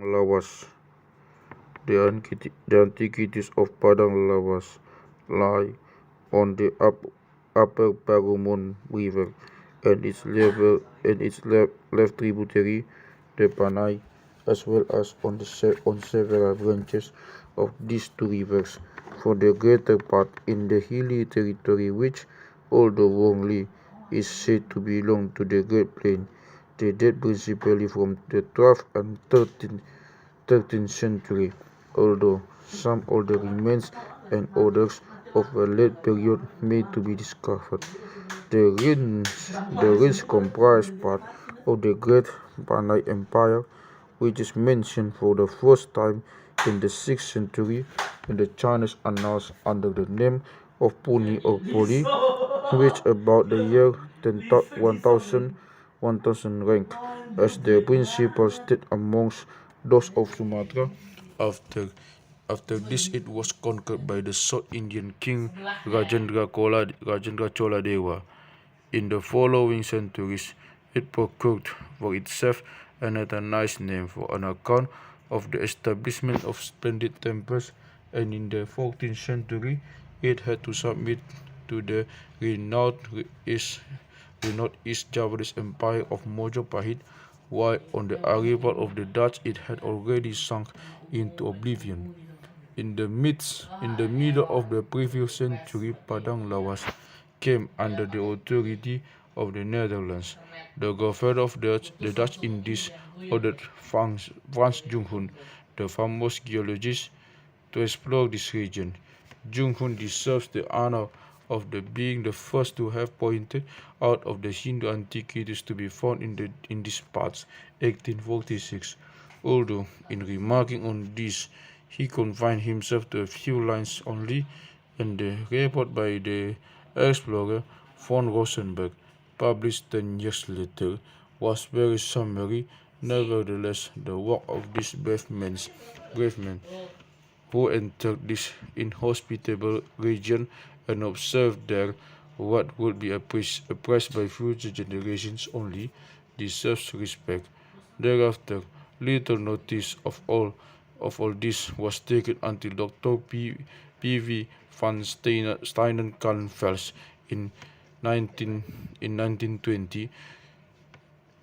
Lawas. The antiquities of Padang Lawas lie on the upper Parumon River and its left tributary, the Panay, as well as on several branches of these two rivers. For the greater part in the hilly territory which, although wrongly, is said to belong to the Great Plain, they date principally from the 12th and 13th century, although some older remains and others of a late period may to be discovered. The ruins comprise part of the Great Panay Empire, which is mentioned for the first time in the 6th century in the Chinese annals under the name of Puni or Poli, which about the year 1000 rank as the principal state amongst those of Sumatra. After after this it was conquered by the South Indian king Rajendra Chola Dewa. In the following centuries, it procured for itself another nice name for an account of the establishment of splendid temples, and in the 14th century, it had to submit to the renowned East, renowned East Javanese Empire of Mojopahit, while on the arrival of the Dutch, it had already sunk into oblivion. In the middle of the previous century, Padang Lawas came under the authority of the Netherlands. The governor of the Dutch Indies ordered Frans Junghun, the famous geologist, to explore this region. Junghun deserves the honor of being the first to have pointed out of the Hindu antiquities to be found in these parts, 1846. Although, in remarking on this, he confined himself to a few lines only, and the report by the explorer von Rosenberg, published 10 years later, was very summary. Nevertheless, the work of these brave men who entered this inhospitable region and observed there what would be appraised by future generations only, deserves respect. Thereafter, little notice of all this was taken until Dr. P.V. van Steinenkalnfels in 1920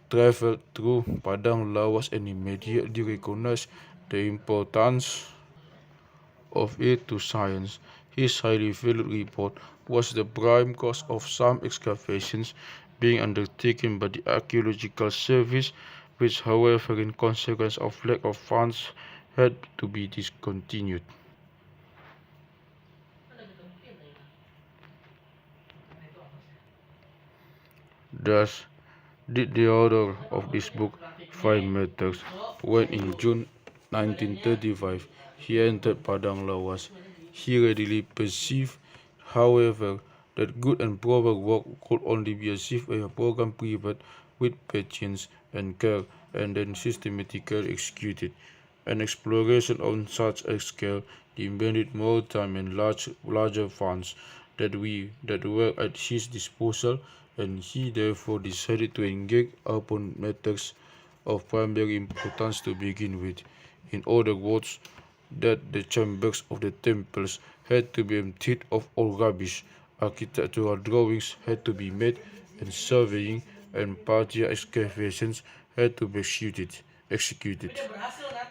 traveled through Padang Lawas and immediately recognized the importance of it to science. His highly valued report was the prime cause of some excavations being undertaken by the Archaeological Service, which, however, in consequence of lack of funds, had to be discontinued. Thus did the author of this book find matters when in June 1935 he entered Padang Lawas. He readily perceived, however, that good and proper work could only be achieved by a program prepared with patience and care and then systematically executed. An exploration on such a scale demanded more time and larger funds that were at his disposal, and he therefore decided to engage upon matters of primary importance to begin with. In other words, that the chambers of the temples had to be emptied of all rubbish, architectural drawings had to be made, and surveying and partial excavations had to be executed.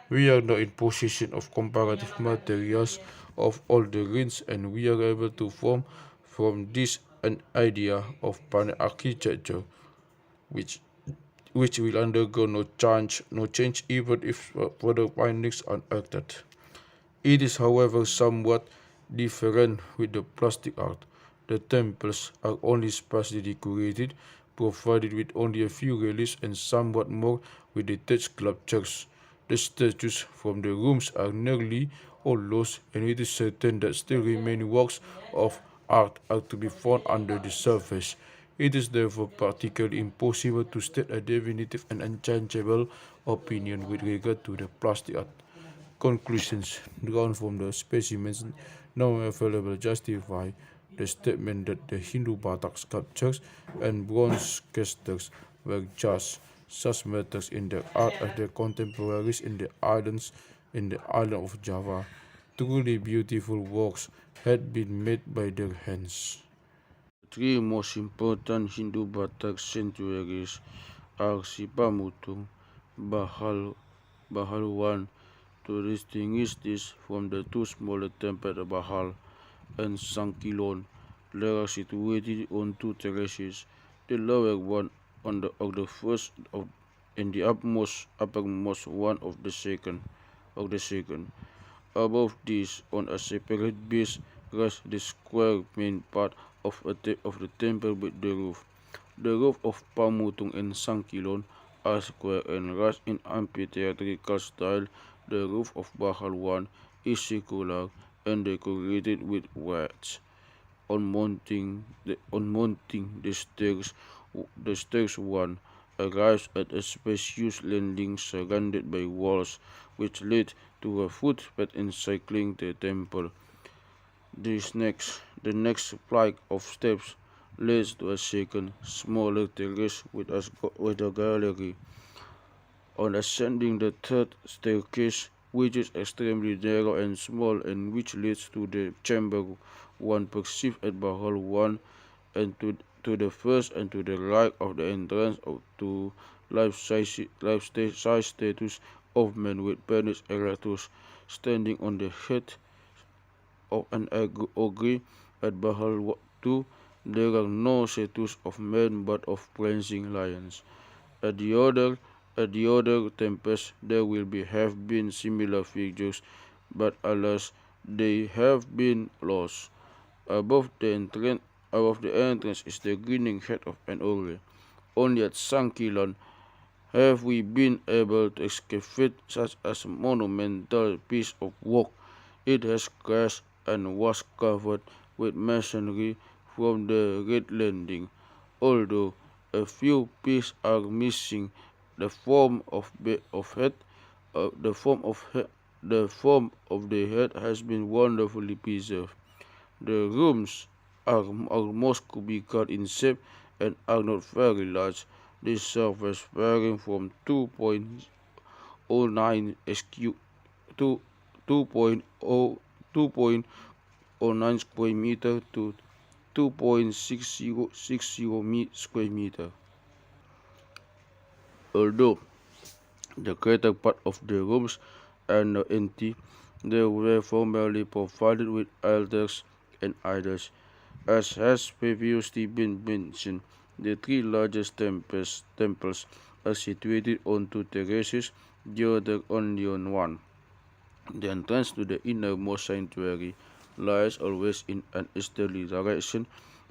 We are now in possession of comparative materials of all the ruins, and we are able to form from this an idea of Pan architecture, which will undergo no change even if further findings are acted. It is, however, somewhat different with the plastic art. The temples are only sparsely decorated, provided with only a few reliefs and somewhat more with detached sculptures. The statues from the rooms are nearly all lost, and it is certain that still remaining works of art are to be found under the surface. It is therefore practically impossible to state a definitive and unchangeable opinion with regard to the plastic art. Conclusions drawn from the specimens now available justify the statement that the Hindu Batak sculptures and bronze casters were just such matters in their art as their contemporaries in the island of Java. Truly beautiful works had been made by their hands. Three most important Hindu Batak sanctuaries are Sipamutung, Bahal, Bahaluan. To distinguish this from the two smaller temples at Bahal and Sankilon, they are situated on two terraces, the lower one of the first of, and the uppermost one of the second. Above this, on a separate base, rests the square main part of the temple with the roof. The roof of Pamutung and Sankilon are square and rest in amphitheatrical style. The roof of Bahalwan is circular and decorated with wedge. On mounting the stairs one arrives at a spacious landing surrounded by walls, which lead to a footpath encircling the temple. The next flight of steps leads to a second, smaller terrace with a gallery. On ascending the third staircase, which is extremely narrow and small and which leads to the chamber one perceived at Bahal 1 and to the first and to the right of the entrance to life-size statues of men with penis erectus standing on the head of an ogre. At Bahal 2, there are no statues of men but of prancing lions. At the other temples there will have been similar figures, but alas, they have been lost. Above the entrance, is the grinning head of an ogre. Only at Sankilan have we been able to excavate such a monumental piece of work. It has crashed and was covered with masonry from the red landing, although a few pieces are missing. The form of head, the form of the form of the head has been wonderfully preserved. The rooms are almost cubical in shape and are not very large. The surface varying from 2.09 SQ to 2.09 square meter to 2.6060 square meter. Although the greater part of the rooms are now empty, they were formerly provided with altars and idols. As has previously been mentioned, the three largest temples are situated on two terraces, the other only on one. The entrance to the innermost sanctuary lies always in an easterly direction.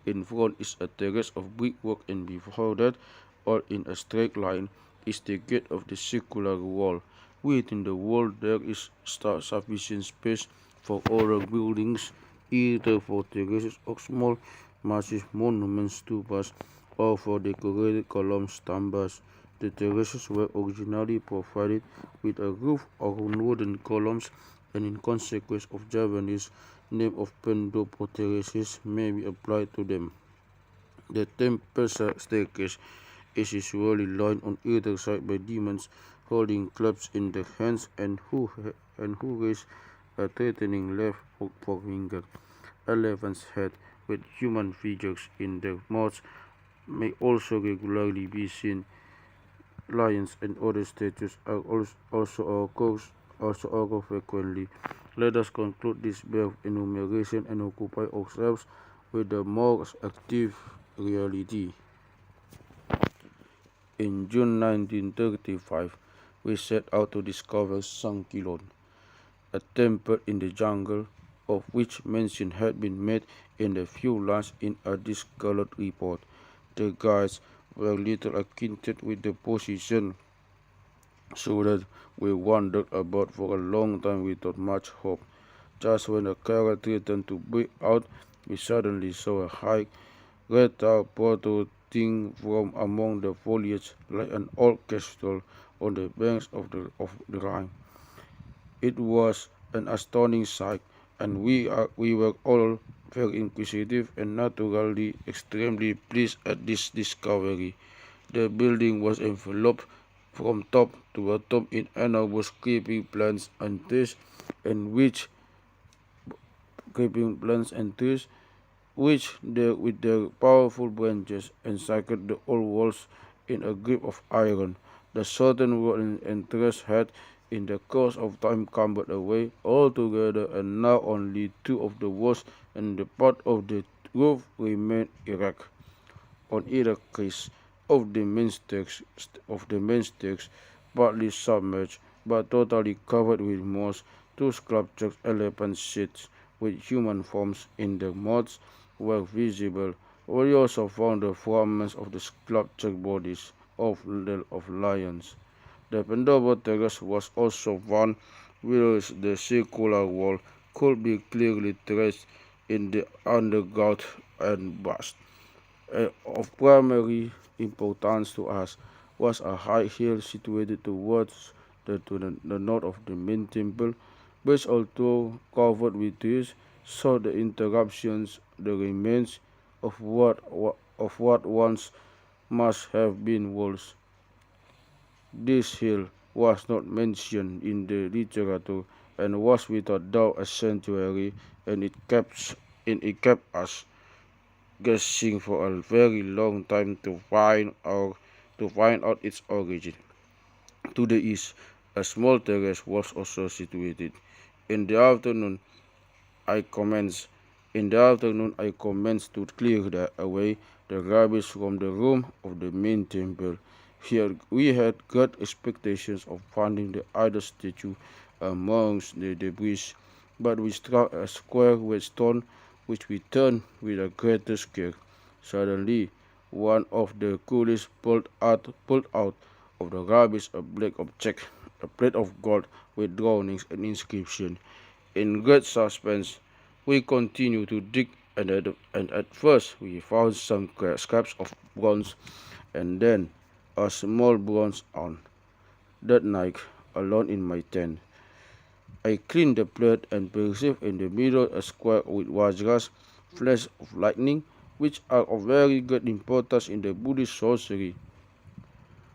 In front is a terrace of brickwork, and before that, all in a straight line, is the gate of the circular wall. Within the wall there is sufficient space for other buildings, either for terraces or small massive monuments, tubas, or for decorated columns, stambas. The terraces were originally provided with a roof on wooden columns, and in consequence of Javanese name of pendopo terraces may be applied to them. The temple staircase is usually lined on either side by demons holding clubs in their hands and who raise a threatening left forefinger. Elephants' head with human figures in their mouths may also regularly be seen. Lions and other statues are also occur frequently. Let us conclude this brief enumeration and occupy ourselves with the more active reality. In June 1935, we set out to discover Sankilon, a temple in the jungle, of which mention had been made in a few lines in a discolored report. The guides were little acquainted with the position, so that we wandered about for a long time without much hope. Just when the carrot threatened to break out, we suddenly saw a high red tower protruding from among the foliage like an old castle on the banks of the Rhine. It was an astounding sight, and we were all very inquisitive and naturally extremely pleased at this discovery. The building was enveloped from top to bottom in enormous creeping plants and trees, and which creeping plants and trees which with their powerful branches encircled the old walls in a grip of iron. The southern wall and terrace had, in the course of time, crumbled away altogether, and now only two of the walls and the part of the roof remained erect. On either case of the main stakes, partly submerged but totally covered with moss, two sculptured elephant seats with human forms in the moats were visible. We also found the fragments of the sculptured bodies of lions. The Pendover terrace was also found, where the circular wall could be clearly traced in the underground and bust. Of primary importance to us was a high hill situated towards the north of the main temple, which, although covered with trees, saw the remains of what once must have been walls. This hill was not mentioned in the literature and was without doubt a sanctuary, and it kept us guessing for a very long time to find out its origin. To the east, a small terrace was also situated. In the afternoon, I commenced to clear away the rubbish from the room of the main temple. Here we had great expectations of finding the idol statue amongst the debris, but we struck a square with stone, which we turned with a greatest care. Suddenly, one of the coolies pulled out of the rubbish a black object, a plate of gold with drawings and inscription. In great suspense, we continued to dig, and at first we found some scraps of bronze, and then a small bronze urn. That night, alone in my tent, I cleaned the plate and perceived in the middle a square with Vajra's flash of lightning, which are of very great importance in the Buddhist sorcery.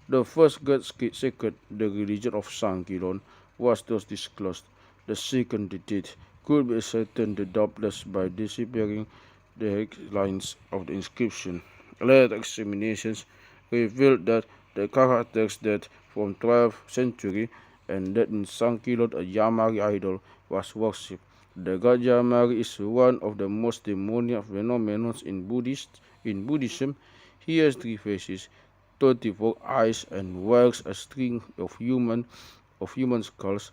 The first great secret, the religion of Sankilon, was thus disclosed. The second date could be ascertained doubtless by deciphering the lines of the inscription. Later examinations revealed that the characters date from 12th century, and that in Sankilon a Yamari idol was worshipped. The god Yamari is one of the most demoniac phenomena in Buddhism. He has three faces, 24 eyes, and wears a string of human skulls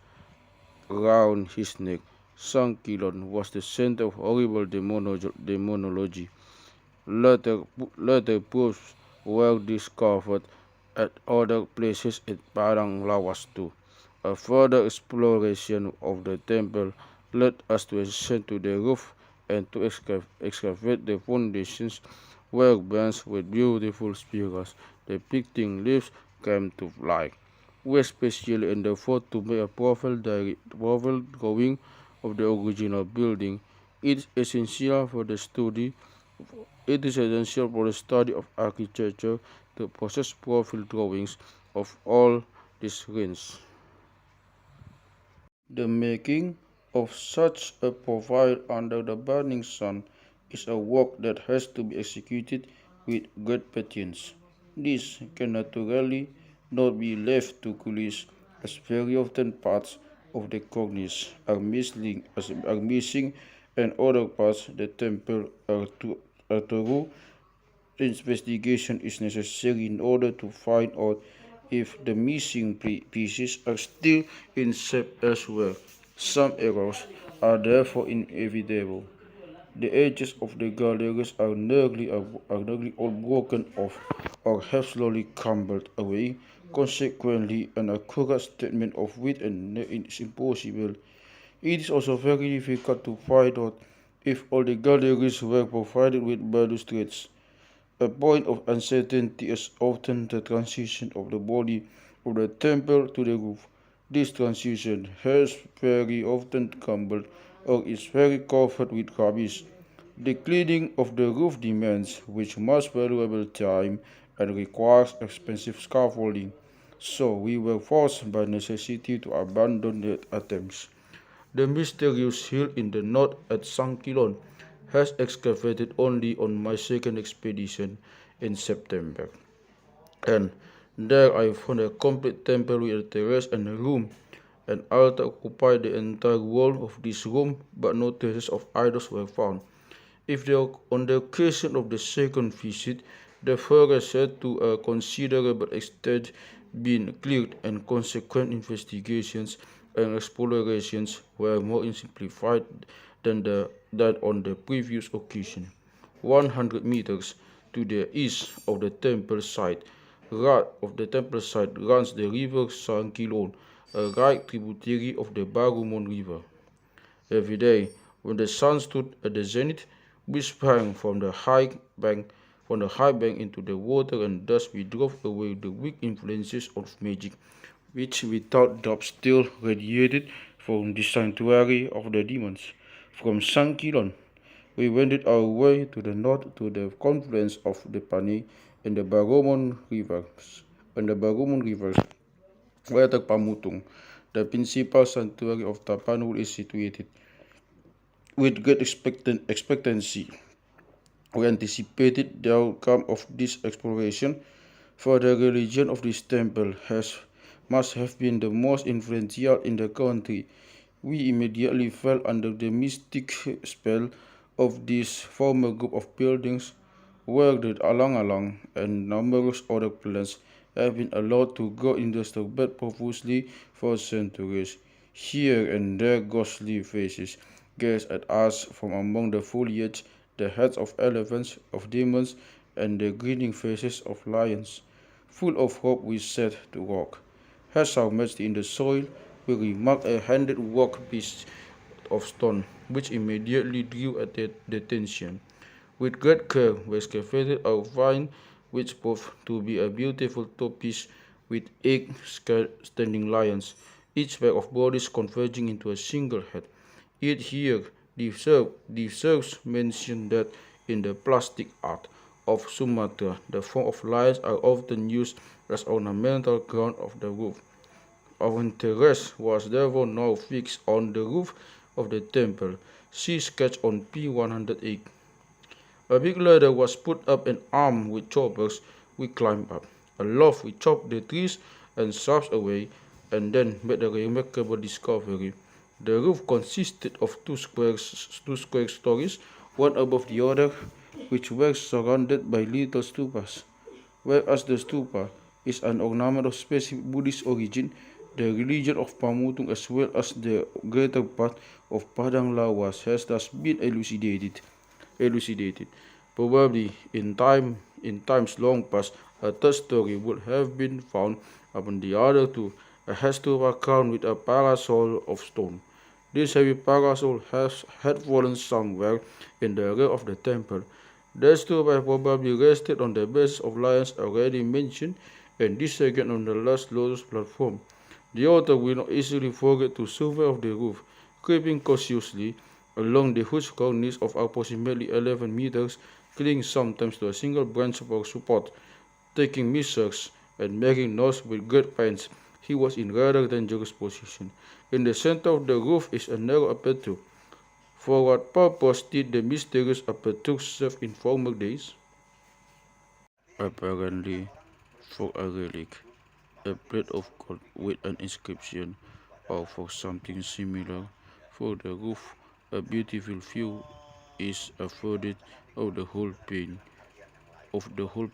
around his neck. Sankilon was the center of horrible demonology. Later proofs were discovered at other places in Padang Lawas too. A further exploration of the temple led us to ascend to the roof and to excavate the foundations, where bands with beautiful spirals depicting leaves came to light. We especially endeavored to make a profile drawing of the original building. It is essential for the study it is essential for the study of architecture to possess profile drawings of all these ruins. The making of such a profile under the burning sun is a work that has to be executed with great patience. This can naturally not be left to coolies, as very often parts of the cornice are missing, and other parts of the temple are thorough investigation is necessary in order to find out if the missing pieces are still in shape elsewhere. Some errors are therefore inevitable. The edges of the galleries are nearly all broken off or have slowly crumbled away. Consequently, an accurate statement of width and is impossible. It is also very difficult to find out if all the galleries were provided with balustrades. A point of uncertainty is often the transition of the body of the temple to the roof. This transition has very often crumbled or is very covered with rubbish. The cleaning of the roof demands much valuable time and requires expensive scaffolding, so we were forced by necessity to abandon the attempts. The mysterious hill in the north at Sankilon has excavated only on my second expedition in September, and there I found a complete temple with a terrace and a room. An altar occupied the entire wall of this room, but no traces of idols were found. If the, on the occasion of the second visit, the forest had to a considerable extent been cleared and consequent investigations and explorations were more simplified than on the previous occasion. 100 meters to the east of the temple site, runs the river Sankilon, a right tributary of the Barumon River. Every day, when the sun stood at the zenith, we sprang from the high bank into the water, and thus we drove away the weak influences of magic, which without doubt still radiated from the sanctuary of the demons. From Sankilon, we wended our way to the north to the confluence of the Pani and the Baromon rivers, where the Pamutung, the principal sanctuary of Tapanul, is situated. With great expectancy, we anticipated the outcome of this exploration, for the religion of this temple must have been the most influential in the country. We immediately fell under the mystic spell of this former group of buildings, where the alang-alang and numerous other plants have been allowed to grow in the bed profusely for centuries. Here and there ghostly faces gazed at us from among the foliage, the heads of elephants, of demons, and the grinning faces of lions. Full of hope we set to work. As our matched in the soil, we remarked a handed work piece of stone, which immediately drew attention. With great care, we excavated our vine, which proved to be a beautiful topish with eight standing lions, each pair of bodies converging into a single head. Yet here deserves mention that in the plastic art of Sumatra, the form of lions are often used as ornamental crown of the roof. Our interest was therefore now fixed on the roof of the temple. See sketch on P108. A big ladder was put up and armed with choppers we climbed up. Aloft we chopped the trees and shrubs away, and then made a remarkable discovery. The roof consisted of two square stories, one above the other, which were surrounded by little stupas. Whereas the stupa is an ornament of specific Buddhist origin, the religion of Pamutung as well as the greater part of Padang Lawas has thus been elucidated. Probably in times long past, a third story would have been found upon the other two, a headstupa crowned with a parasol of stone. This heavy parasol had fallen somewhere in the rear of the temple. The stupa probably rested on the bases of lions already mentioned, and this second on the last lotus platform. The author will not easily forget to survey of the roof, creeping cautiously along the huge cornice of approximately 11 meters, clinging sometimes to a single branch for support, taking measures and making noise with great pains. He was in rather dangerous position. In the center of the roof is a narrow aperture. For what purpose did the mysterious aperture serve in former days? Apparently for a relic, a plate of gold with an inscription, or for something similar. For the roof, a beautiful view is afforded of the whole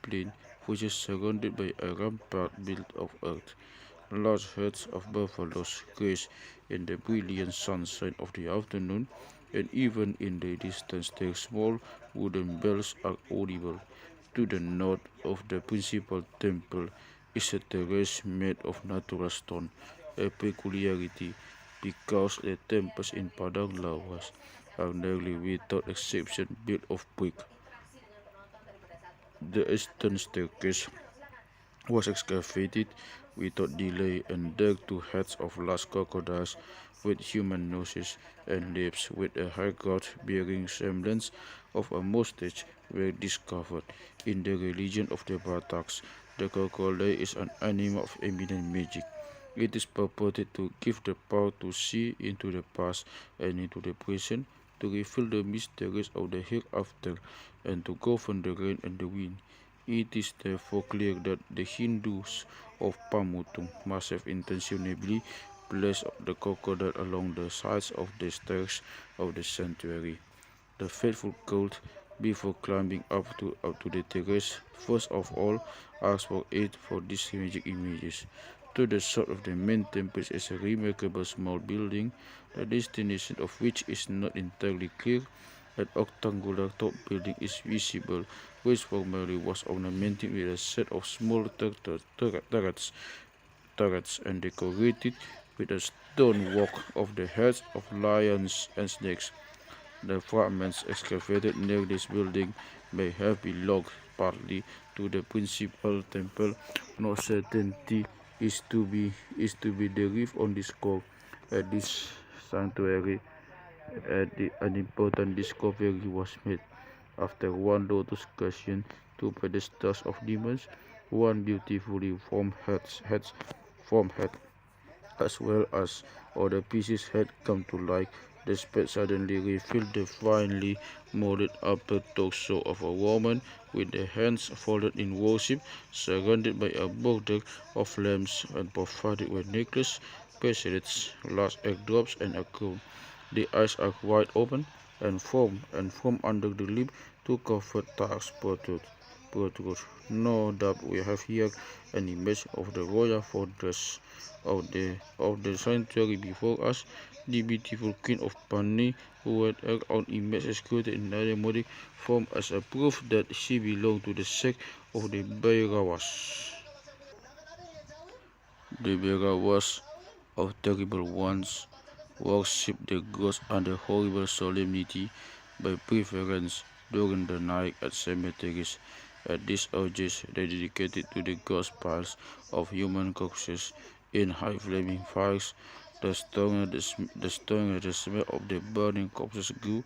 plain, which is surrounded by a rampart built of earth. Large herds of buffaloes graze in the brilliant sunshine of the afternoon, and even in the distance their small wooden bells are audible. To the north of the principal temple is a terrace made of natural stone, a peculiarity because the temples in Padang Lawas are nearly without exception built of brick. The eastern staircase was excavated without delay, and dug two heads of large crocodiles with human noses and lips with a haircut bearing semblance of a mustache were discovered. In the religion of the Bataks, the crocodile is an animal of eminent magic. It is purported to give the power to see into the past and into the present, to reveal the mysteries of the hereafter, and to govern the rain and the wind. It is therefore clear that the Hindus of Pamutung must have intentionally placed the crocodile along the sides of the stairs of the sanctuary. The faithful cult, before climbing up to the terrace, first of all asked for aid for these magic images. To the south of the main temple is a remarkable small building, the destination of which is not entirely clear. An octangular top building is visible, which formerly was ornamented with a set of small turrets and decorated with a stone walk of the heads of lions and snakes. The fragments excavated near this building may have belonged partly to the principal temple. No certainty is to be derived on this score. At this sanctuary, an important discovery was made. After one lotus question, two pedestals of demons, one beautifully formed head, as well as other pieces had come to light. The spade suddenly revealed the finely molded upper torso of a woman with the hands folded in worship, surrounded by a border of lamps and provided with necklace, bracelets, large egg drops, and a crown. The eyes are wide open and from under the lip two covered tongues protrude. No doubt we have here an image of the royal fortress of the sanctuary before us, the beautiful Queen of Pani, who had her own image executed in diamond form as a proof that she belonged to the sect of the Bairawas. The Bairawas of terrible ones worship the gods under horrible solemnity by preference during the night at cemeteries. At these orgies, they dedicated to the gods piles of human corpses in high flaming fires. The stronger the smell of the burning corpses grew,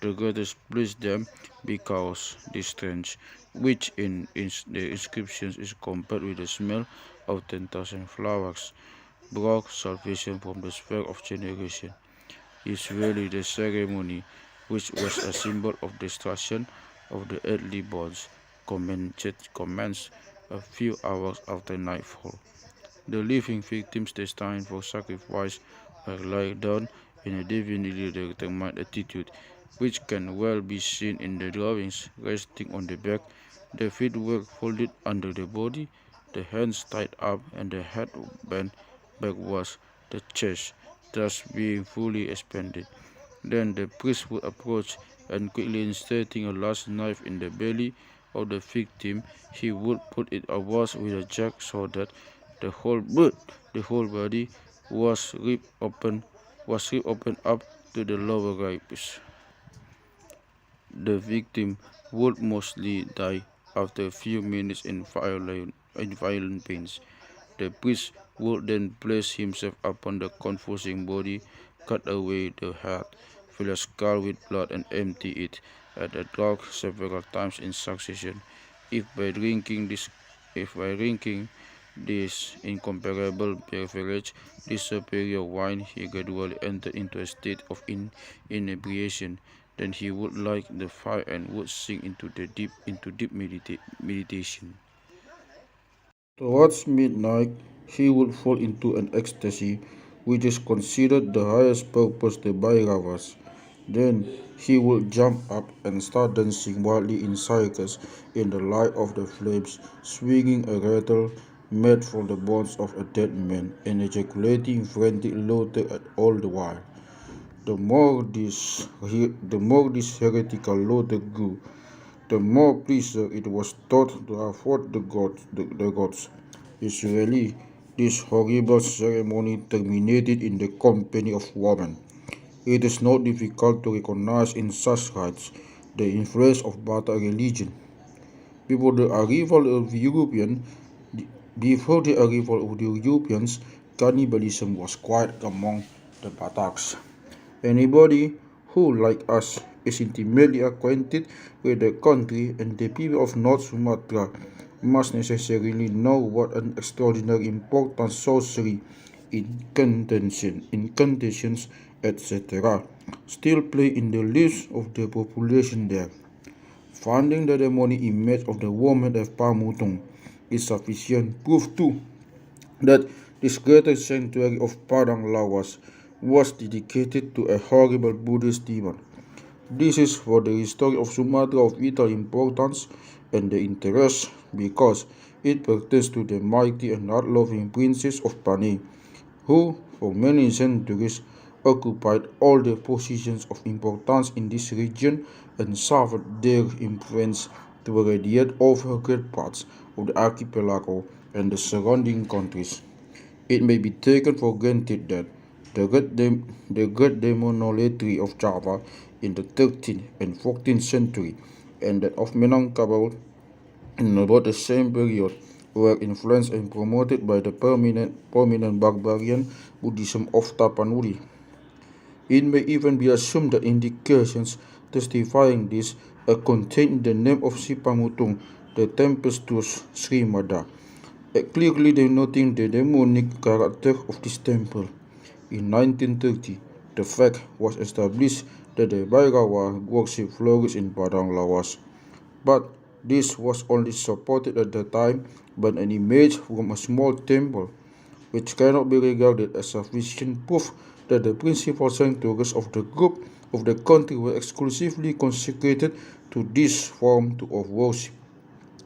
the greater pleased them, because this stench, which in the inscriptions is compared with the smell of 10,000 flowers, brought salvation from the spell of generation. Usually the ceremony, which was a symbol of destruction of the earthly bonds, commenced a few hours after nightfall. The living victims destined for sacrifice were laid down in a divinely determined attitude, which can well be seen in the drawings, resting on the back, the feet were folded under the body, the hands tied up, and the head bent backwards, the chest thus being fully expanded. Then the priest would approach, and quickly inserting a large knife in the belly of the victim, he would put it awash with a jack so that the whole body was ripped open up to the lower ribs. The victim would mostly die after a few minutes in violent pains. The priest would then place himself upon the confusing body, cut away the head, fill a skull with blood, and empty it at a draught several times in succession. If by drinking this, if by drinking this incomparable beverage, this superior wine, he gradually entered into a state of inebriation, then he would light the fire and would sink into deep meditation. Towards midnight, he would fall into an ecstasy, which is considered the highest purpose the Bhairavas. Then he would jump up and start dancing wildly in circles in the light of the flames, swinging a rattle made from the bones of a dead man, and ejaculating frantic laughter at all the while. The more this heretical laughter grew, the more pleasure it was thought to afford the gods. Usually, this horrible ceremony terminated in the company of women. It is not difficult to recognize in such rites the influence of Batak religion. Before the arrival of Europeans, Before the arrival of the Europeans, cannibalism was quite among the Bataks. Anybody who, like us, is intimately acquainted with the country and the people of North Sumatra must necessarily know what an extraordinary important sorcery, incantations, etc., still play in the lives of the population there. Finding the demonic image of the woman of Pamutung is sufficient proof too that this greatest sanctuary of Padang Lawas was dedicated to a horrible Buddhist demon. This is for the history of Sumatra of vital importance and the interest because it pertains to the mighty and art-loving princes of Panay, who for many centuries occupied all the positions of importance in this region and suffered their influence to radiate over great parts of the archipelago and the surrounding countries. It may be taken for granted that the great demonolatry of Java in the 13th and 14th century and that of Minangkabau in about the same period were influenced and promoted by the prominent barbarian Buddhism of Tapanuli. It may even be assumed that indications testifying this are contained in the name of Sipamutung, the tempestuous Srimada, clearly denoting the demonic character of this temple. In 1930, the fact was established that the Bhairava worship flourished in Padang Lawas, but this was only supported at the time by an image from a small temple, which cannot be regarded as sufficient proof that the principal sanctuaries of the group of the country were exclusively consecrated to this form of worship.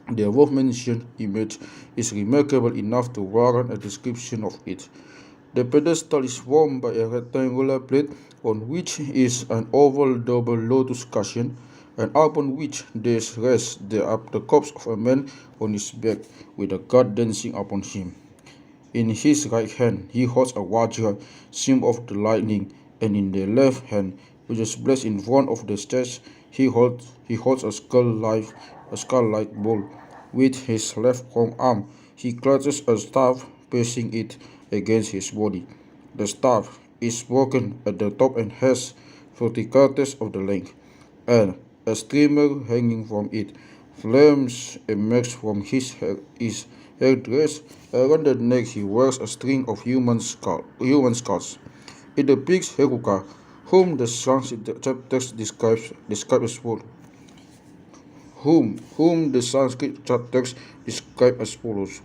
The above-mentioned image is remarkable enough to warrant a description of it. The pedestal is formed by a rectangular plate on which is an oval double lotus cushion, and upon which there rests the corpse of a man on his back with a god dancing upon him. In his right hand he holds a vajra, symbol of the lightning, and in the left hand, which is placed in front of the chest, he holds a skull-like bowl. With his left forearm he clutches a staff, pressing it against his body. The staff is broken at the top and has 40 quarters of the length, and a streamer hanging from it. Flames emerge from his headdress. Around the neck he wears a string of human skulls. It depicts Heruka, whom the Sanskrit text describes as follows. Whom the Sanskrit text describes as follows.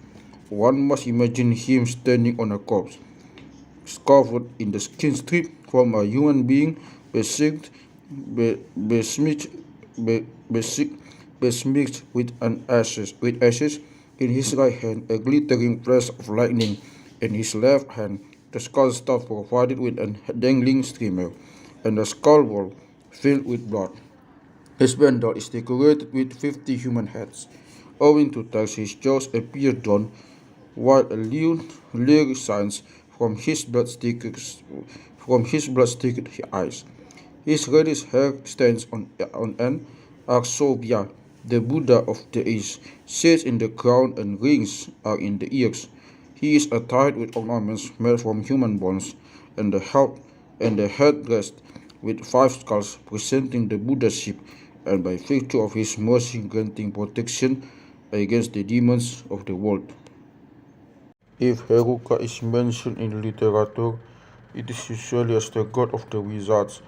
One must imagine him standing on a corpse, covered in the skin strip from a human being, besmirched, besmirched with ashes. In his right hand a glittering flash of lightning, in his left hand the skull staff provided with a dangling streamer, and a skull ball filled with blood. His bundle is decorated with 50 human heads. Owing to tax, his jaws appear drawn, while a leer shines from his blood-sticked eyes. His reddish hair stands on end. Aksobya, the Buddha of the East, sits in the crown and rings are in the ears. He is attired with ornaments made from human bones, and the head rests with 5 skulls presenting the Buddha-ship, and by virtue of his mercy granting protection against the demons of the world. If Heruka is mentioned in literature, it is usually as the god of the wizards,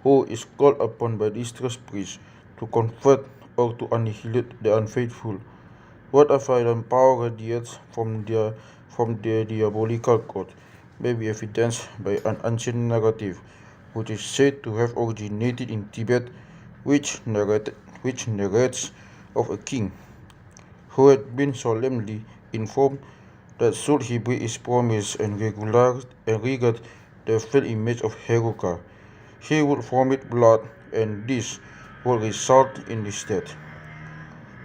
who is called upon by distressed priests to comfort or to annihilate the unfaithful. What a violent power radiates from the diabolical god may be evidenced by an ancient narrative, which is said to have originated in Tibet, which narrates of a king who had been solemnly informed that should he break his promise and regard the fell image of Heruka, he would vomit blood, and this would result in his death.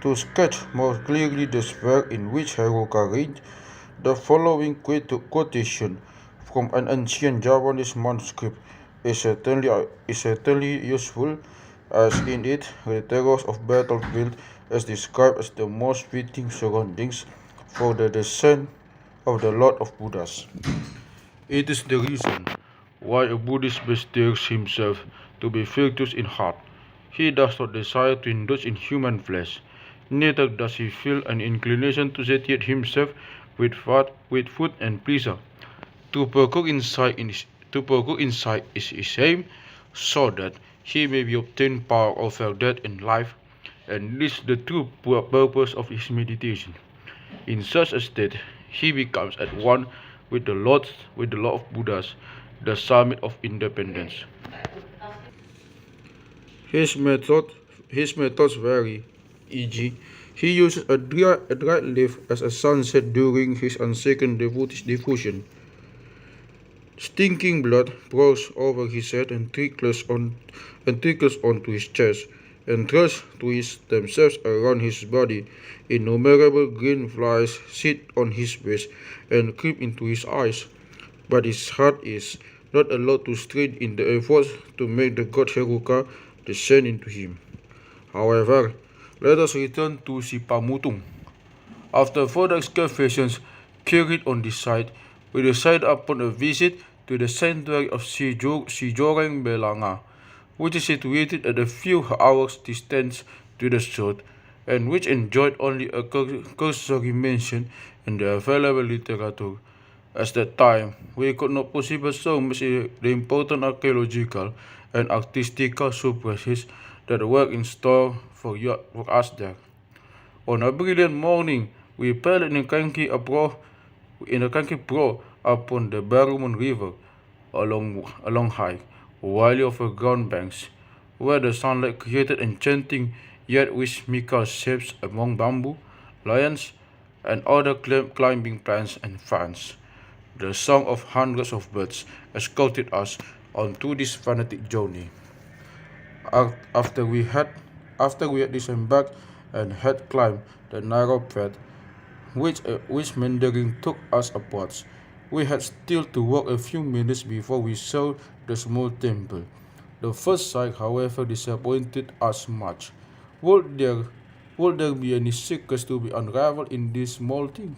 To sketch more clearly the sphere in which Heruka reigned, the following quotation from an ancient Javanese manuscript is certainly useful, as in it the terrors of battlefield as described as the most fitting surroundings for the descent of the Lord of Buddhas. It is the reason why a Buddhist bestirks himself to be virtuous in heart. He does not desire to indulge in human flesh, neither does he feel an inclination to satiate himself with food and pleasure. To procure insight is his aim, so that he may be obtained power over death and life, and this is the true purpose of his meditation. In such a state, he becomes at one with the Lord of Buddhas, the summit of independence. His method his methods vary, e.g., he uses a dried leaf as a sunset during his unshaken devotion. Stinking blood pours over his head and trickles onto his chest, and thrusts twist themselves around his body. Innumerable green flies sit on his waist and creep into his eyes, but his heart is not allowed to strain in the efforts to make the god Heruka descend into him. However, let us return to Sipamutung. After further excavations carried on this site, we decided upon a visit to the sanctuary of Sijoreng Belanga, which is situated at a few hours' distance to the south, and which enjoyed only a cursory mention in the available literature. At that time, we could not possibly so much the important archaeological and artistical surprises that were in store for us there. On a brilliant morning, we paddled in a Kanki Pro upon the Barumon River along high, wily overgrown banks, where the sunlight created enchanting yet whimsical shapes among bamboo, lions, and other climbing plants and ferns. The song of hundreds of birds escorted us onto this fanatic journey. After we had disembarked and had climbed the narrow path which meandering took us upwards, we had still to walk a few minutes before we saw the small temple. The first sight, however, disappointed us much. Would there would there be any secrets to be unravelled in this small thing?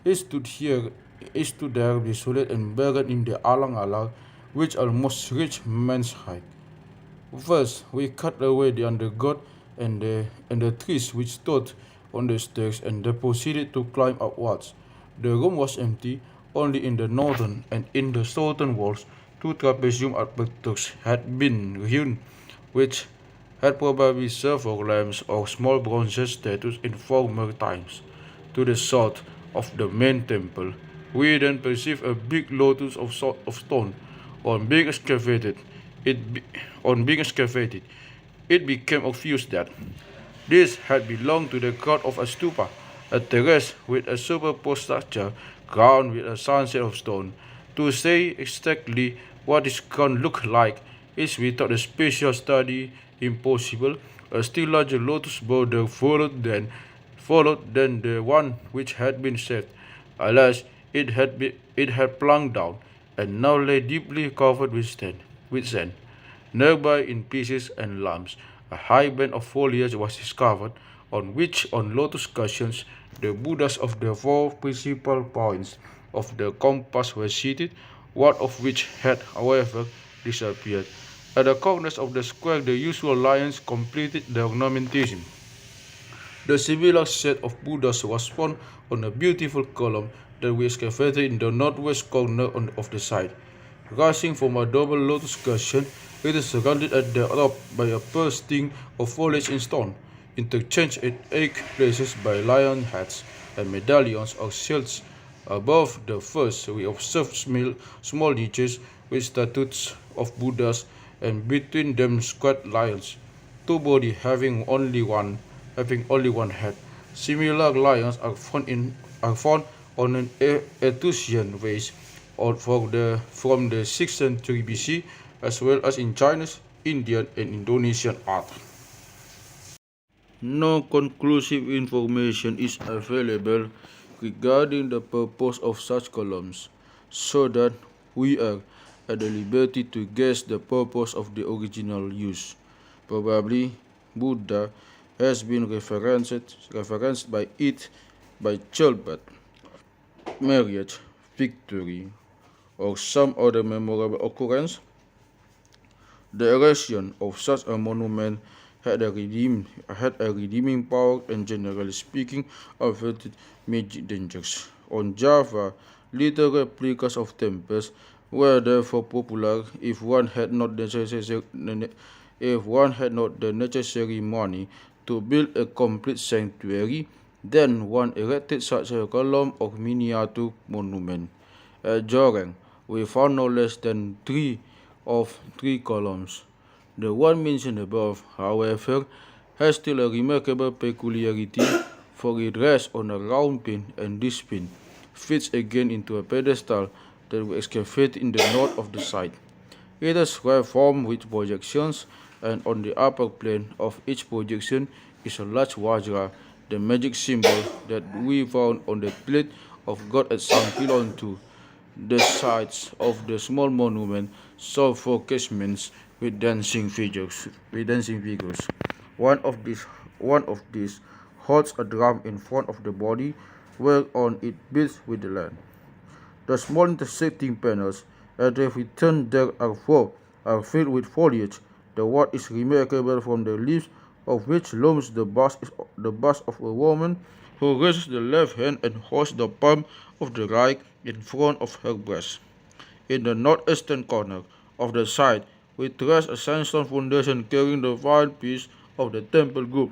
It stood here, it stood there desolate and barren in the alang-alang, which almost reached man's height. First, we cut away the undergrowth and the trees which stood on the stairs and then proceeded to climb upwards. The room was empty, only in the northern and in the southern walls two trapezium architects had been hewn, which had probably served for lamps or small bronze statues in former times. To the south of the main temple, we then perceived a big lotus of stone. On being excavated, it be, on being excavated, it became obvious that this had belonged to the god of a stupa, a terrace with a superposed structure crowned with a sunset of stone. To say exactly what this crown looked like is without a special study impossible. A still larger lotus border followed than the one which had been saved. Alas, it had plunked down, and now lay deeply covered with sand. Nearby, in pieces and lumps, a high band of foliage was discovered, on which, on lotus cushions, the Buddhas of the four principal points of the compass were seated, one of which had, however, disappeared. At the corners of the square, the usual lions completed the ornamentation. The similar set of Buddhas was found on a beautiful column that we excavated in the northwest corner of the site. Rising from a double lotus cushion, it is surrounded at the top by a bursting of foliage in stone, interchanged at 8 places by lion heads and medallions or shields. Above the first, we observed small niches with statues of Buddhas, and between them squat lions, two bodies having only one head. Similar lions are found on an Etruscan vase from the 6th century BC, as well as in Chinese, Indian, and Indonesian art. No conclusive information is available regarding the purpose of such columns, so that we are at the liberty to guess the purpose of the original use. Probably Buddha has been referenced by it by childbirth, marriage, victory, or some other memorable occurrence. The erection of such a monument had a redeeming power and, generally speaking, averted major dangers. On Java, little replicas of temples were therefore popular if one had not the necessary money to build a complete sanctuary. Then one erected such a column of miniature monument. At Joreng, we found no less than three columns. The one mentioned above, however, has still a remarkable peculiarity, for it rests on a round pin, and this pin fits again into a pedestal that we excavated in the north of the site. It is square form with projections, and on the upper plane of each projection is a large vajra, the magic symbol that we found on the plate of God at St. Pilon II. The sides of the small monument saw four casements with dancing figures. One of these, one of these holds a drum in front of the body, whereon it beats with the land. The small intersecting panels, as if we turn there are filled with foliage. The one is remarkable from the leaves of which looms the bust of a woman who raises the left hand and holds the palm of the right in front of her breast. In the northeastern corner of the site, we trace a sandstone foundation carrying the final piece of the temple group.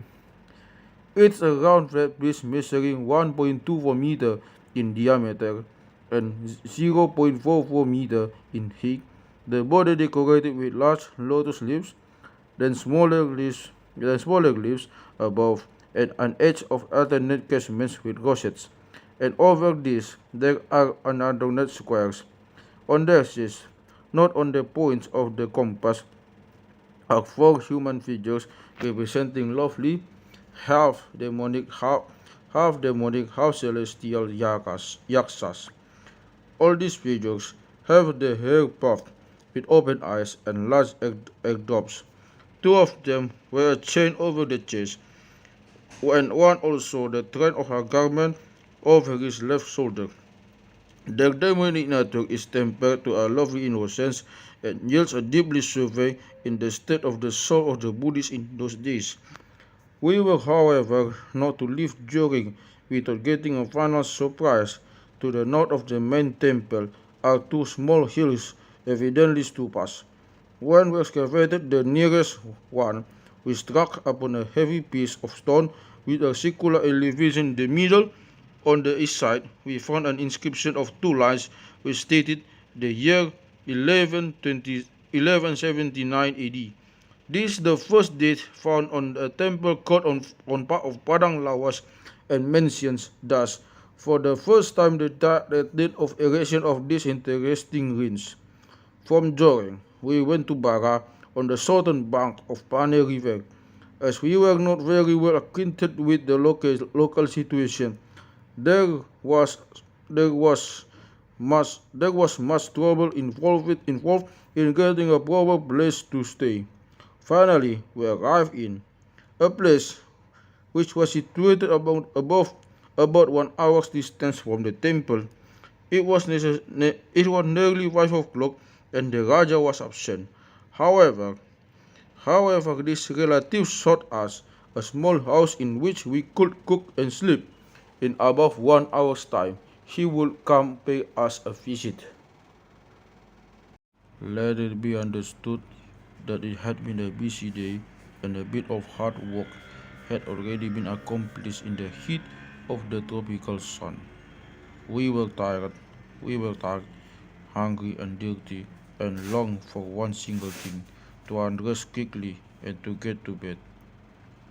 It's a round flat piece measuring 1.24 meter in diameter and 0.44 meter in height. The body decorated with large lotus leaves, then smaller leaves above, and an edge of alternate casements with rosettes. And over these there are unadorned squares. On the axis, not on the points of the compass, are four human figures representing lovely, half celestial yakshas. All these figures have their hair puffed, with open eyes and large egg drops. Two of them wear a chain over the chest, and one also the train of a garment over his left shoulder. Their demonic nature is tempered to a lovely innocence and yields a deeply survey in the state of the soul of the Buddhists in those days. We were, however, not to leave Joring without getting a final surprise. To the north of the main temple are two small hills, evidently stupas. When we excavated the nearest one, we struck upon a heavy piece of stone with a circular elevation in the middle. On the east side, we found an inscription of two lines which stated the year 1179 AD. This is the first date found on a temple court on part of Padang Lawas, and mentions thus for the first time the date of erection of these interesting ruins. From Joreng, we went to Bara on the southern bank of Pane River. As we were not very well acquainted with the local situation, there was there was much trouble involved in getting a proper place to stay. Finally, we arrived in a place which was situated about 1 hour's distance from the temple. It was nearly 5 o'clock, and the Raja was absent. However, this relative showed us a small house in which we could cook and sleep. In about 1 hour's time, he would come pay us a visit. Let it be understood that it had been a busy day, and a bit of hard work had already been accomplished in the heat of the tropical sun. We were tired, hungry and dirty, and longed for one single thing: to undress quickly and to get to bed.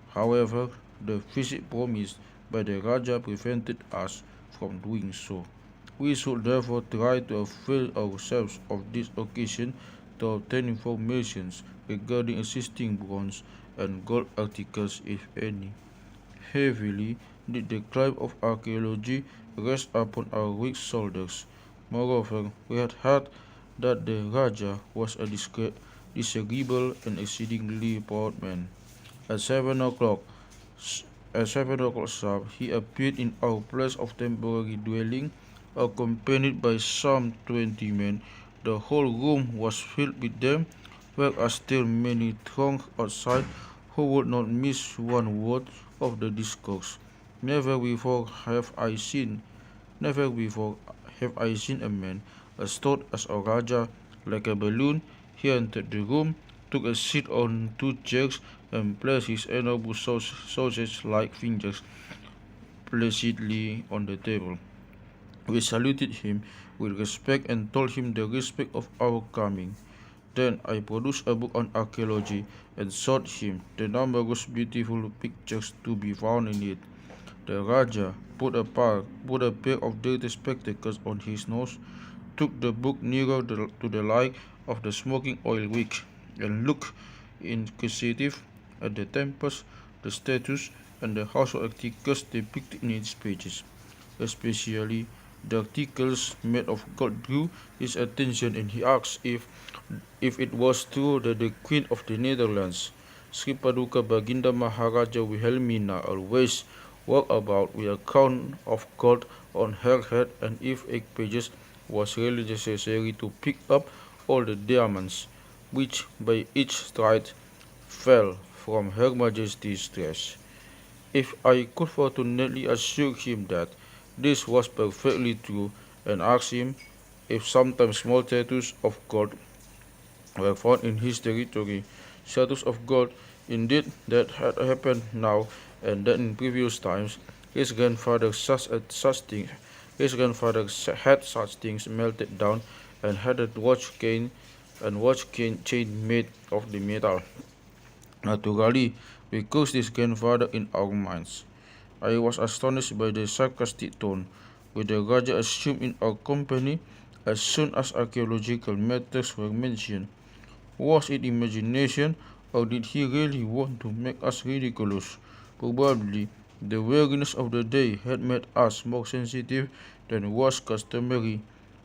However, the visit promised by the Raja prevented us from doing so. We should therefore try to avail ourselves of this occasion to obtain information regarding existing bronze and gold articles, if any. Heavily did the climb of archaeology rest upon our weak shoulders. Moreover, we had heard that the Raja was a disagreeable and exceedingly proud man. At 7 o'clock, At 7 o'clock sharp, he appeared in our place of temporary dwelling, accompanied by some 20 men. The whole room was filled with them, whereas still many thronged outside who would not miss one word of the discourse. Never before have I seen a man as stout as a Raja, like a balloon. He entered the room, took a seat on 2 chairs, and placed his enormous sausage-like fingers placidly on the table. We saluted him with respect and told him the respect of our coming. Then I produced a book on archaeology and showed him the numerous beautiful pictures to be found in it. The Raja put a pair of dirty spectacles on his nose, took the book nearer to the light of the smoking oil wick, and looked inquisitive at the temples, the statues, and the household articles depicted in its pages. Especially the articles made of gold drew his attention, and he asked if it was true that the Queen of the Netherlands, Sri Paduka Baginda Maharaja Wilhelmina, always walked about with a crown of gold on her head, and if 8 pages was really necessary to pick up all the diamonds which by each stride fell from Her Majesty's dress. If I could fortunately assure him that this was perfectly true, and ask him if sometimes small tattoos of gold were found in his territory, statues of gold indeed that had happened now and then in previous times, his grandfather had such things melted down and had a watch chain made of the metal. Naturally, we cursed his grandfather in our minds. I was astonished by the sarcastic tone which the Raja assumed in our company as soon as archaeological matters were mentioned. Was it imagination, or did he really want to make us ridiculous? Probably the weariness of the day had made us more sensitive than was customary.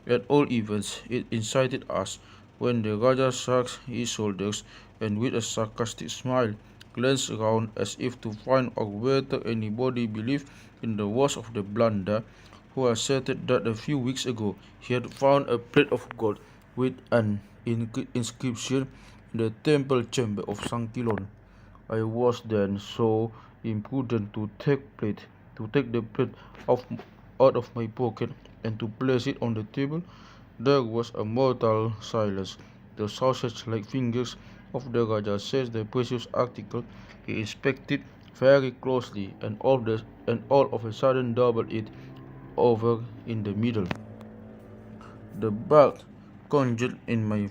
At all events, it incited us when the Raja shrugged his shoulders and with a sarcastic smile glanced round as if to find out whether anybody believed in the worst of the blunder, who asserted that a few weeks ago he had found a plate of gold with an inscription in the temple chamber of Sankilon. I was then so imprudent to take the plate of, out of my pocket and to place it on the table. There was a mortal silence. The sausage-like fingers of the Raja seized the precious article. He inspected very closely and all of a sudden doubled it over in the middle. The blood congealed in my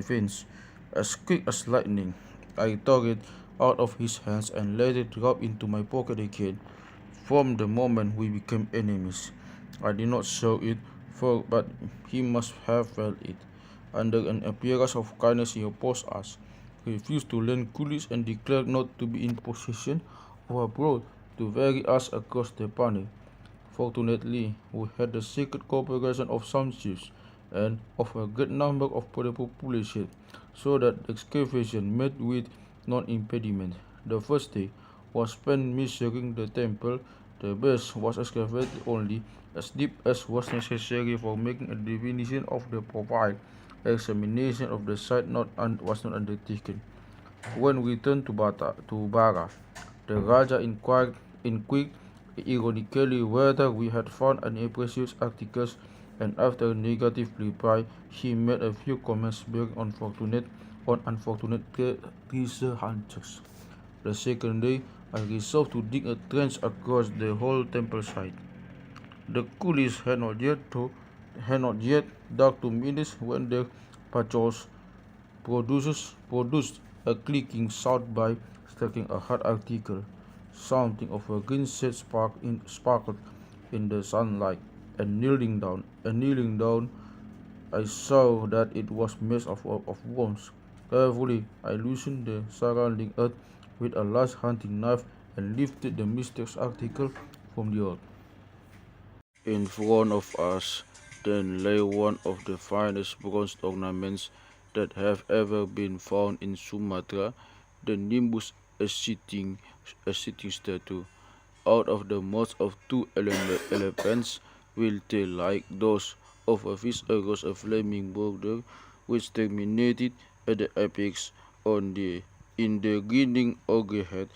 veins. As quick as lightning, I tore it out of his hands and let it drop into my pocket again. From the moment we became enemies, I did not show it, but he must have felt it. Under an appearance of kindness, he opposed us, refused to lend coolies, and declared not to be in possession of a boat to ferry us across the Pane. Fortunately, we had the secret cooperation of some chiefs and of a great number of the population, so that the excavation met with no impediment. The first day was spent measuring the temple. The base was excavated only as deep as was necessary for making a definition of the profile. Examination of the site was not undertaken. When we returned to Bara, the Raja inquired ironically whether we had found any precious articles, and after a negative reply, he made a few comments bearing on unfortunate treasure hunters. The second day, I resolved to dig a trench across the whole temple site. The coolies had not yet dug 2 minutes when their patrols produced a clicking sound by striking a hard article. Something of a green shade sparkled in the sunlight, and kneeling down, I saw that it was made of worms. Carefully, I loosened the surrounding earth with a large hunting knife and lifted the mysterious article from the earth. In front of us then lay one of the finest bronze ornaments that have ever been found in Sumatra, the nimbus, a sitting statue. out of the mouths of two elephants with tail like those of a fish across a flaming border, which terminated at the apex in the grinning ogre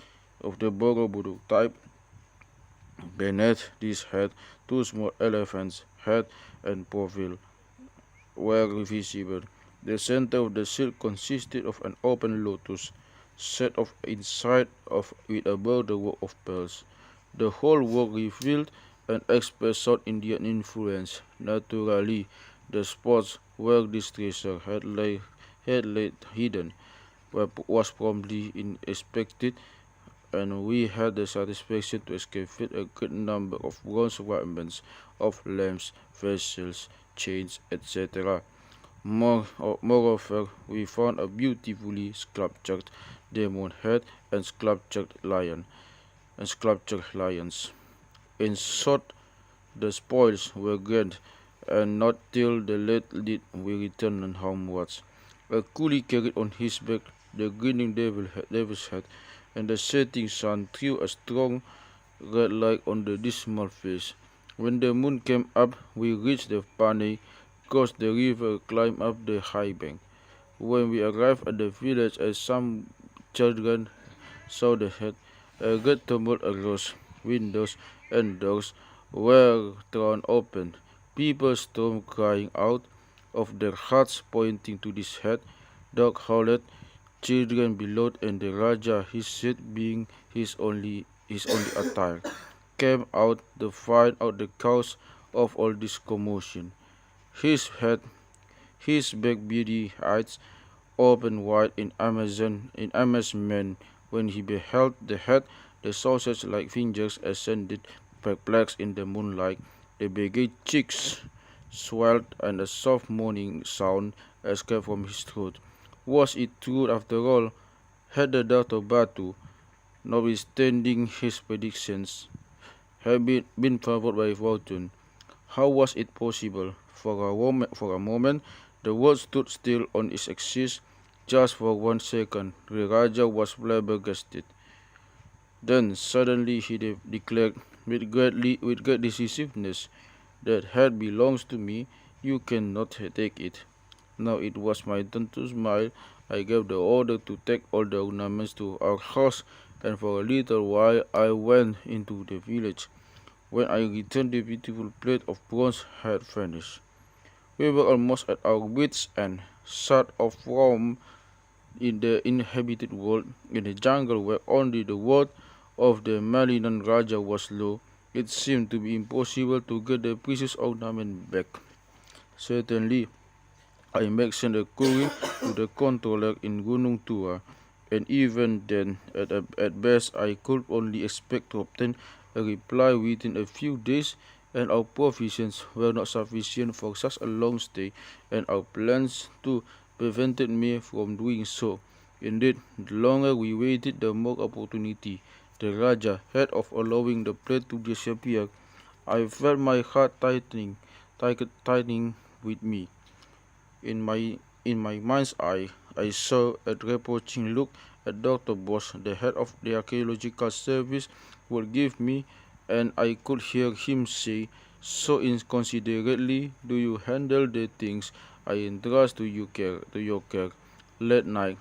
of the Borobudur type. Beneath this head, two small elephants' head and profile were visible. The center of the shield consisted of an open lotus, set off inside of with a border work of pearls. The whole work revealed an express South Indian influence. Naturally, the spots where this treasure had laid hidden was promptly inspected, and we had the satisfaction to excavate a great number of bronze fragments of lamps, vessels, chains, etc. Moreover, we found a beautifully sculptured demon head and sculptured lions. In short, the spoils were grand, and not till the late did we return homewards. A coolie carried on his back the grinning devil's head, and the setting sun threw a strong red light on the dismal face. When the moon came up, we reached the Panay, crossed the river, climbed up the high bank. When we arrived at the village, as some children saw the head, a great tumult arose. Windows and doors were thrown open. People stormed crying out of their hearts, pointing to this head. Dog howled, children bellowed, and the Raja, his seat being his only attire, came out to find out the cause of all this commotion. His head, his big beady eyes opened wide in amazement when he beheld the head. The sausage-like fingers ascended, perplexed in the moonlight. The baggy cheeks swelled, and a soft moaning sound escaped from his throat. Was it true after all? Had the Dato Batu, notwithstanding his predictions, had been favored by fortune? How was it possible? For a moment, the world stood still on its axis. Just for 1 second, the Raja was flabbergasted. Then suddenly he declared with great decisiveness, "That head belongs to me. You cannot take it." Now it was my turn to smile. I gave the order to take all the ornaments to our house, and for a little while I went into the village. When I returned, the beautiful plate of bronze had vanished. We were almost at our wits' end, shut off from in the inhabited world, in a jungle where only the word of the malignant Raja was law. It seemed to be impossible to get the precious ornament back. Certainly, I sent a query to the controller in Gunung Tua, and even then, at best, I could only expect to obtain a reply within a few days, and our provisions were not sufficient for such a long stay, and our plans too prevented me from doing so. Indeed, the longer we waited, the more opportunity the Raja had of allowing the plate to disappear. I felt my heart tightening with me. In my mind's eye, I saw a reproaching look at Dr. Bosch, the head of the archaeological service, would give me, and I could hear him say, "So inconsiderately do you handle the things I entrust to your care." Late night,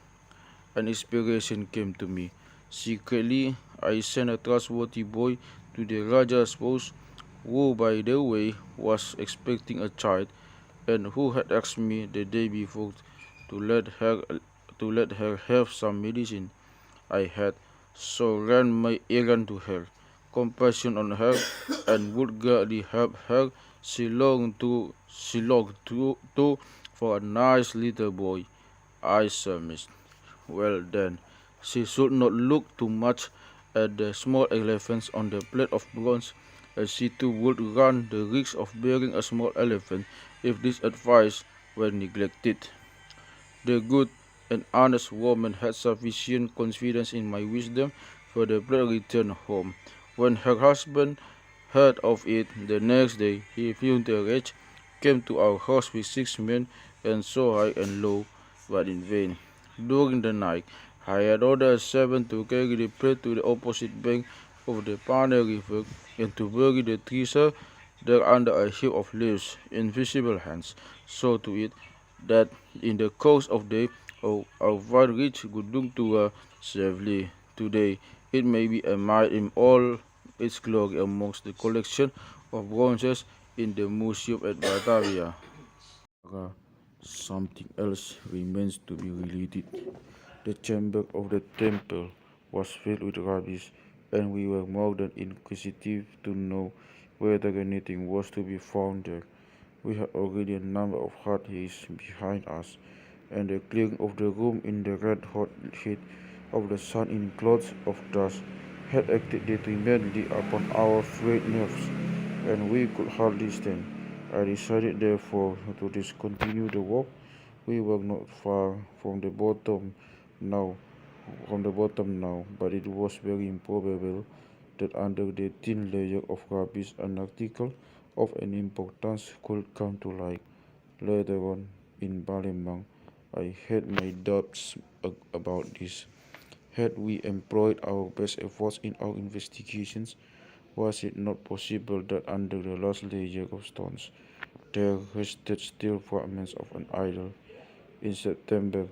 an inspiration came to me. Secretly, I sent a trustworthy boy to the Raja's house, who, by the way, was expecting a child, and who had asked me the day before to let her have some medicine. I had so ran my errand to her, compassion on her, and would gladly help her. She longed to for a nice little boy. I submit. Well then, she should not look too much at the small elephants on the plate of bronze, as she too would run the risk of bearing a small elephant if this advice were neglected. The good and honest woman had sufficient confidence in my wisdom, for the plate returned home. When her husband heard of it the next day, he fumed rage, came to our house with 6 men, and so high and low, but in vain. During the night, I had ordered a servant to carry the plate to the opposite bank, of the Pane River and to bury the treasure there under a heap of leaves. Invisible hands saw to it that in the course of the our rich good look to safely. Today it may be admired in all its glory amongst the collection of bronzes in the museum at Batavia. Something else remains to be related. The chamber of the temple was filled with rubbish, and we were more than inquisitive to know whether anything was to be found there. We had already a number of hard days behind us, and the clearing of the room in the red-hot heat of the sun in clouds of dust had acted detrimentally upon our frayed nerves, and we could hardly stand. I decided therefore to discontinue the walk. We were not far now from the bottom now, but it was very improbable that under the thin layer of rubbish an article of any importance could come to light. Later on, in Palembang, I had my doubts about this. Had we employed our best efforts in our investigations, was it not possible that under the last layer of stones there rested still fragments of an idol? In September,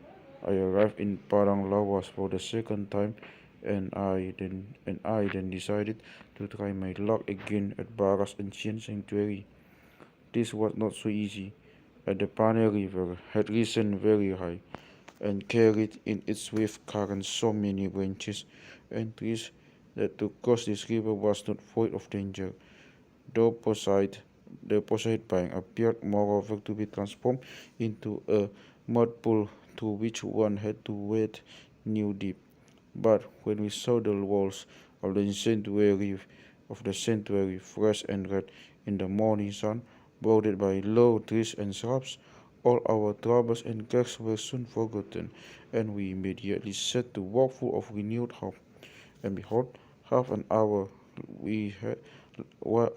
I arrived in Padang Lawas for the second time, and I then decided to try my luck again at Bara's ancient sanctuary. This was not so easy, as the Pane River had risen very high, and carried in its wave current so many branches and trees that to cross this river was not void of danger. The opposite bank appeared moreover to be transformed into a mud pool through which one had to wade knee deep. But when we saw the walls of the sanctuary fresh and red in the morning sun, bordered by low trees and shrubs, all our troubles and cares were soon forgotten, and we immediately set to work full of renewed hope. And behold, we had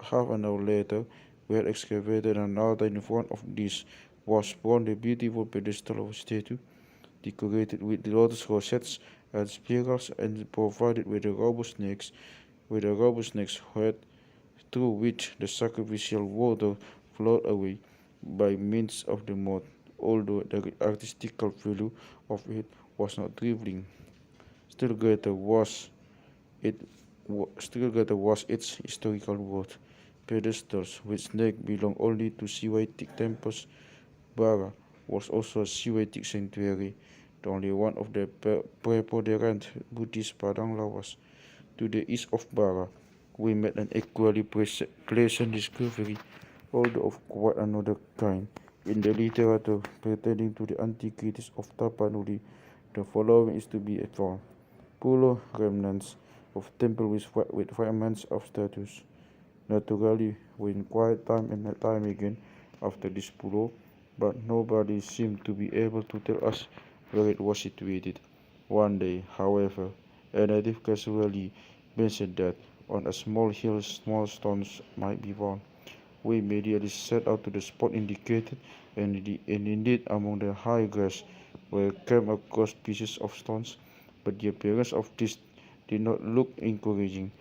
half an hour later, we had excavated an altar in front of this was born the beautiful pedestal of a statue, decorated with lotus rosettes and spirals, and provided with a robust next head through which the sacrificial water flowed away by means of the moat. Although the artistical value of it was not trifling, still greater was it still greater was its historical worth. Pedestals which next belonged only to Shiitic temples, Bara was also a Shiitic sanctuary, the only one of the preponderant Buddhist Padang Lawas. To the east of Bara, we met an equally pleasant discovery, although of quite another kind. In the literature pertaining to the antiquities of Tapanuli, the following is to be found: Pulo remnants of temple with fragments of statues. Naturally, we inquired time and time again after this pulo, but nobody seemed to be able to tell us where it was situated. One day, however, a native casually mentioned that on a small hill small stones might be found. We immediately set out to the spot indicated, and indeed among the high grass we came across pieces of stones, but the appearance of these did not look encouraging.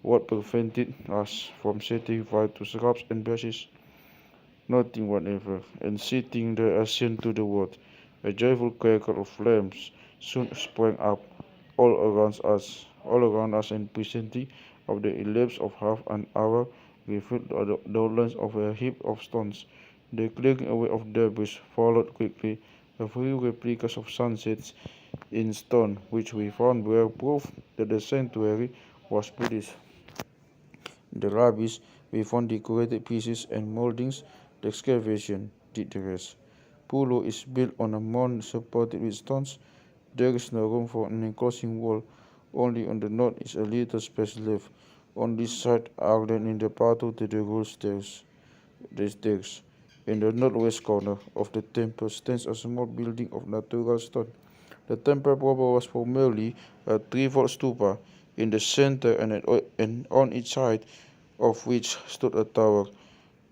What prevented us from setting fire to shrubs and bushes? Nothing whatever, and sitting there ascend to the wood, a joyful crackle of flames soon sprang up all around us, and presently, after the elapse of half an hour, we felt the outlines of a heap of stones. The clearing away of debris followed quickly. A few replicas of sunsets in stone, which we found were proof that the sanctuary was Buddhist. The rubbish we found decorated pieces and moldings. The excavation did the rest. Pulo is built on a mound supported with stones. There is no room for an enclosing wall. Only on the north is a little space left. On this side, other than in the path to the road stairs. In the northwest corner of the temple stands a small building of natural stone. The temple proper was formerly a threefold stupa in the center, and on each side of which stood a tower.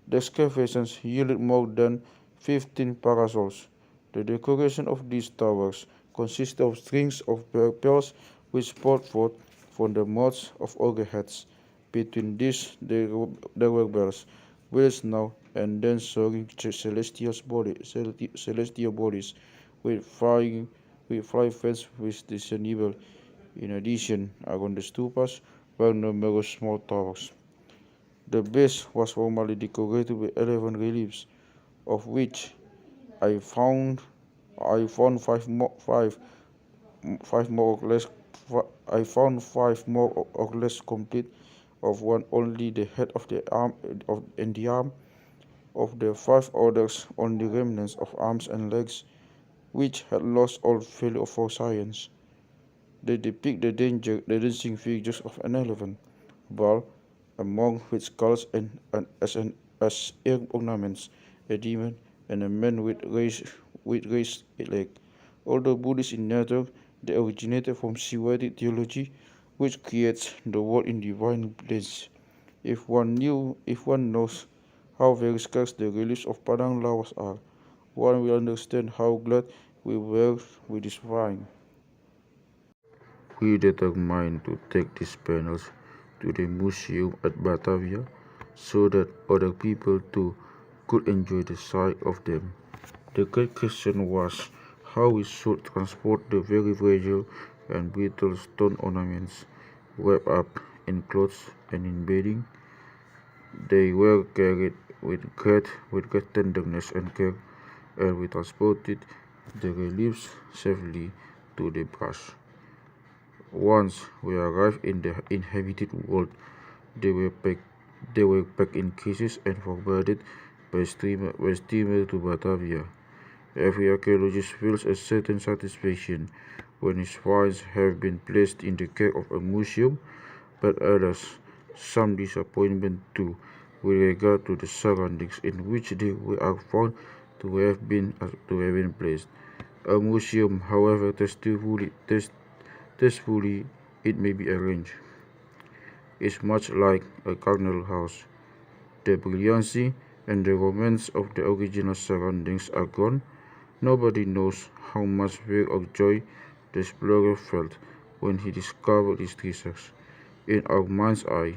The excavations yielded more than 15 parasols. The decoration of these towers consisted of strings of pearls which poured forth from the mouths of overheads. Between these there were bells, wheels now and then soaring celestial bodies with flying fans with discernible. In addition, around the stupas were numerous small towers. The base was formally decorated with 11 reliefs, of which I found I found five more or less. I found five more or less complete. Of one only the head of the arm and the arm. Of the five others only remnants of arms and legs, which had lost all value for science. They depict the dancing figures of an elephant, bull, a monk with skulls as ear ornaments, a demon, and a man with raised leg. Although Buddhist in nature, they originated from Siwadi theology, which creates the world in divine place. If one knows how very scarce the reliefs of Padang Lawas are, one will understand how glad we were with this find. We determined to take these panels to the museum at Batavia so that other people too could enjoy the sight of them. The great question was how we should transport the very fragile and brittle stone ornaments wrapped up in cloths and in bedding. They were carried with great tenderness and care, and we transported the reliefs safely to the brush. Once we arrived in the inhabited world, they were packed, they were packed in cases and forwarded by steamer to Batavia. Every archaeologist feels a certain satisfaction when his finds have been placed in the care of a museum, but others, some disappointment too, with regard to the surroundings in which they are found to have been placed. A museum, however tastefully it may be arranged, is much like a carnival house. The brilliancy and the romance of the original surroundings are gone. Nobody knows how much fear or joy the explorer felt when he discovered these treasures. In our mind's eye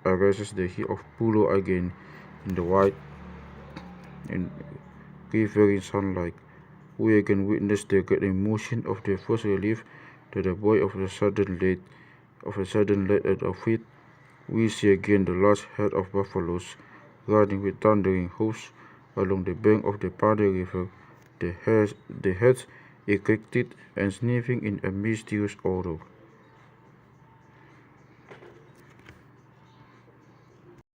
arises the hill of Pulo again in the white and quivering sunlight. We again witness the great emotion of the first relief to the boy of a sudden late at our feet. We see again the large herd of buffaloes riding with thundering hoofs along the bank of the Padre River, the heads erect and sniffing in a mysterious odor.